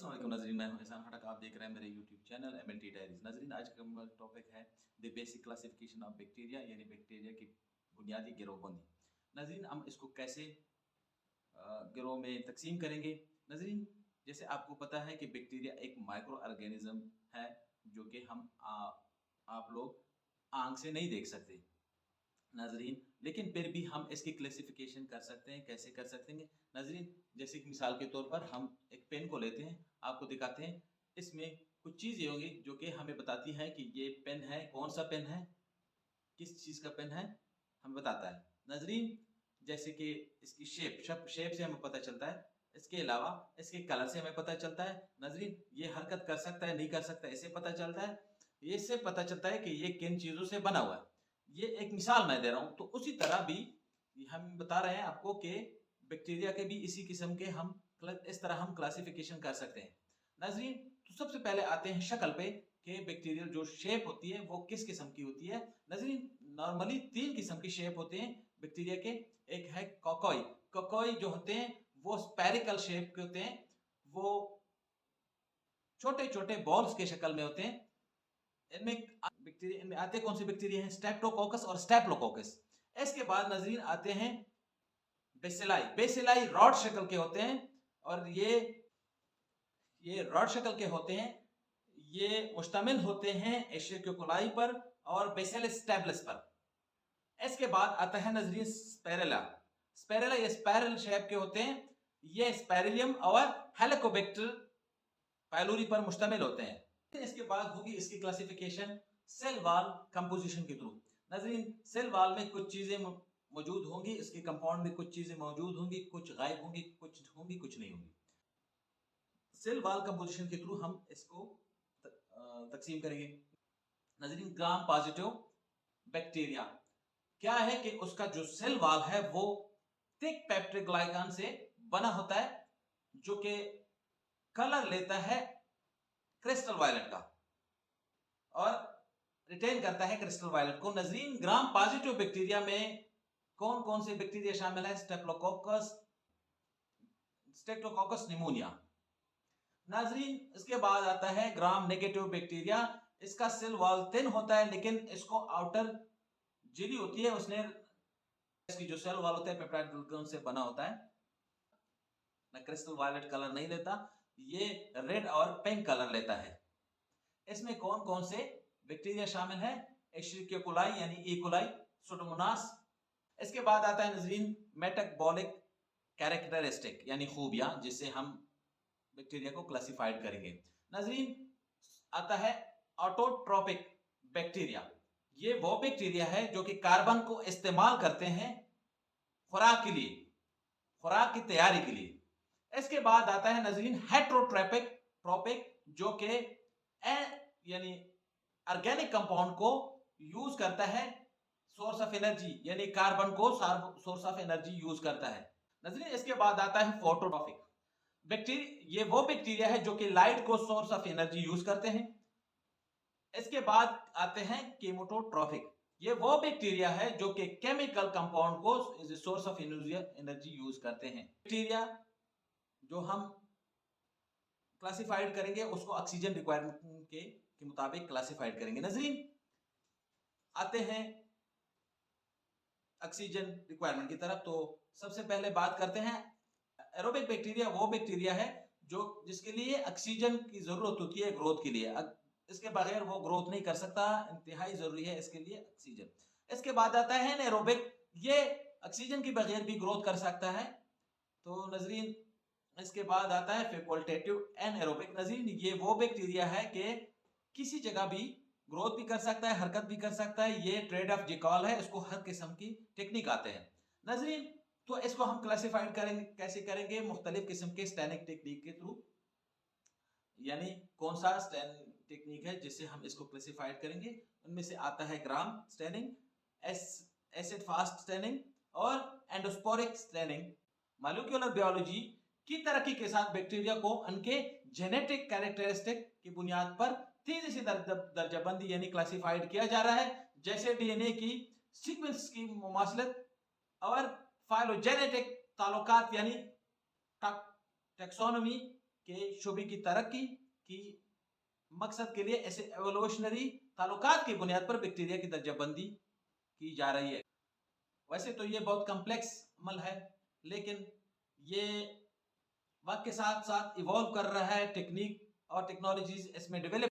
अस्सलाम वालेकुम नाज़रीन, मैं हूं एहसान खटक। आप देख रहे हैं मेरे यूट्यूब चैनल MNT डायरीज। नाज़रीन, आज का हमारा टॉपिक है the basic classification of bacteria, यानी बैक्टीरिया की बुनियादी गिरोहबंदी। नाज़रीन, हम इसको कैसे गिरोह में तकसीम करेंगे। नाज़रीन, जैसे आपको पता है कि बैक्टीरिया एक माइक्रो ऑर्गेनिज्म है जो कि आप लोग आंख से नहीं देख सकते नाज़रीन, लेकिन फिर भी हम इसकी क्लासिफिकेशन कर सकते हैं। कैसे कर सकते हैं नाज़रीन? जैसे कि मिसाल के तौर पर हम एक पेन को लेते हैं, आपको दिखाते हैं। इसमें कुछ चीज़ें होंगी जो कि हमें बताती हैं कि ये पेन है, कौन सा पेन है, किस चीज़ का पेन है, हमें बताता है नाज़रीन। जैसे कि इसकी शेप से हमें पता चलता है। इसके अलावा इसके कलर से हमें पता चलता है नाज़रीन। ये हरकत कर सकता है, नहीं कर सकता, इससे पता चलता है। ये इससे पता चलता है कि ये किन चीज़ों से बना हुआ है। ये एक मिसाल मैं दे रहा हूँ। तो उसी तरह भी हम बता रहे हैं आपको कि बैक्टीरिया के भी इसी किस्म के हम इस तरह हम क्लासिफिकेशन कर सकते हैं नाज़रीन। तो सबसे पहले आते हैं शक्ल पे कि बैक्टीरियल जो शेप होती है वो किस किस्म की होती है नाज़रीन। नॉर्मली 3 किस्म की शेप होते हैं बैक्टीरिया के। एक है कोकोई। कोकोई जो होते हैं वो स्पेरिकल शेप के होते हैं, वो छोटे छोटे बॉल्स के शक्ल में होते हैं। इनमें आते कौन से बैक्टीरिया हैं? स्ट्रेप्टोकोकस और स्टेप्लोकोकस। इसके बाद नाज़रीन आते हैं बेसिलाई। बेसिलाई रॉड शक्ल के होते हैं और ये रॉड शक्ल के होते हैं। ये मुश्तमिल होते हैं एशेरिकिया कोलाई पर और बेसिलस स्टेबलिस पर। इसके बाद आता है नाज़रीन स्पेरेला। स्पेरेला ये स्पाइरल शेप के होते हैं। ये स्पाइरिलियम और हेलिकोबैक्टर पाइलोरी पर मुश्तमिल होते हैं। इसके बाद होगी इसकी क्लासिफिकेशन सेल वॉल कंपोजिशन के थ्रू। नाज़रीन, सेल वॉल में कुछ चीजें मौजूद होंगी, इसके कंपाउंड में कुछ चीजें मौजूद होंगी, कुछ गायब होंगी, कुछ नहीं होंगी। सेल वॉल कंपोजिशन के थ्रू हम इसको तकसीम करेंगे नाज़रीन। ग्राम पॉजिटिव बैक्टीरिया क्या है कि उसका जो सेल वॉल है वो थिक पेप्टिक ग्लाइकान से बना होता है, जो कि कलर लेता है क्रिस्टल वायलेट का और रिटेन करता है क्रिस्टल वायलेट को। नाज़रीन, ग्राम पॉजिटिव बैक्टीरिया में कौन कौन से बैक्टीरिया शामिल है? Streptococcus pneumonia. नाज़रीन, इसके बाद आता है ग्राम नेगेटिव बैक्टीरिया। इसका सेल वॉल थिन होता है, लेकिन इसको आउटर झिल्ली होती है, उसने इसकी जो सेल वॉल होता है पेप्टाइड ग्लूकन से बना होता है ना। क्रिस्टल वायलेट कलर नहीं लेता, ये रेड और पिंक कलर लेता है। इसमें कौन कौन से बैक्टीरिया शामिल है? एशेरिकिया कोलाई यानी ई कोलाई, सुडोमोनास। इसके बाद आता है नाज़रीन मेटाबॉलिक कैरेक्टरिस्टिक यानी खूबियां, जिससे हम बैक्टीरिया को क्लासिफाइड करेंगे। नाज़रीन, आता है ऑटोट्रोपिक बैक्टीरिया। ये वो बैक्टीरिया है जो कि कार्बन को इस्तेमाल करते हैं खुराक के लिए, खुराक की तैयारी के लिए। इसके बाद आता है नाज़रीन हेट्रोट्रोपिक, जो कि यानी ऑर्गेनिक कंपाउंड को यूज करता है सोर्स ऑफ एनर्जी, यानी कार्बन को सोर्स ऑफ एनर्जी यूज करता है नाज़रीन। इसके बाद आता है फोटोट्रॉपिक बैक्टीरिया। ये वो बैक्टीरिया है जो कि लाइट को सोर्स ऑफ एनर्जी यूज करते हैं। इसके बाद आते हैं केमोटोट्रॉपिक। ये वो बैक्टीरिया है जो कि केमिकल कंपाउंड को सोर्स ऑफ एनर्जी यूज करते हैं। बैक्टीरिया जो हम क्लासिफाइड करेंगे उसको ऑक्सीजन रिक्वायरमेंट के मुताबिक क्लासिफाइड करेंगे। नाज़रीन, आते हैं ऑक्सीजन रिक्वायरमेंट की तरफ। तो सबसे पहले बात करते हैं एरोबिक बैक्टीरिया। वो बैक्टीरिया है जो जिसके लिए ऑक्सीजन की जरूरत होती है ग्रोथ के लिए। इसके बगैर वो ग्रोथ नहीं कर सकता, इंतहाई जरूरी है इसके लिए ऑक्सीजन। इसके बाद आता है एरोबिक। ये ऑक्सीजन के बगैर भी ग्रोथ कर सकता है। तो नाज़रीन, इसके बाद आता है फैकल्टेटिव एनाएरोबिक। नाज़रीन, ये वो बैक्टीरिया है कि किसी जगह भी ग्रोथ भी कर सकता है, हरकत भी कर सकता है। ये ट्रेड ऑफ जिकॉल है, इसको हर किस्म की टेक्निक आते हैं नाज़रीन। तो इसको हम क्लासिफाइड करेंगे, कैसे करेंगे? मुख्तलिफ किस्म के स्टैनिक टेक्निक के थ्रू। यानी कौन सा स्टैन टेक्निक है जिससे हम इसको क्लासिफाइड करेंगे? उनमें से आता है ग्राम स्टैनिंग, एसिड फास्ट स्टैनिंग और एंडोस्पोरिक स्टैनिंग। मॉलिक्यूलर बायोलॉजी की तरक्की के साथ बैक्टीरिया को उनके जेनेटिक कैरेक्टरिस्टिक की बुनियाद पर तेजी से दर्जाबंदी यानी क्लासिफाइड किया जा रहा है, जैसे डीएनए की सीक्वेंस की मुमासलत और फाइलोजेनेटिक ताल्लुकात यानी टैक्सोनॉमी के शोबे की तरक्की की मकसद के लिए ऐसे एवोल्यूशनरी ताल्लुकात की बुनियाद पर बैक्टीरिया की दर्जाबंदी की जा रही है। वैसे तो ये बहुत कॉम्प्लेक्स अमल है, लेकिन ये वक्त के साथ साथ इवॉल्व कर रहा है, टेक्निक और टेक्नोलॉजीज इसमें डेवलप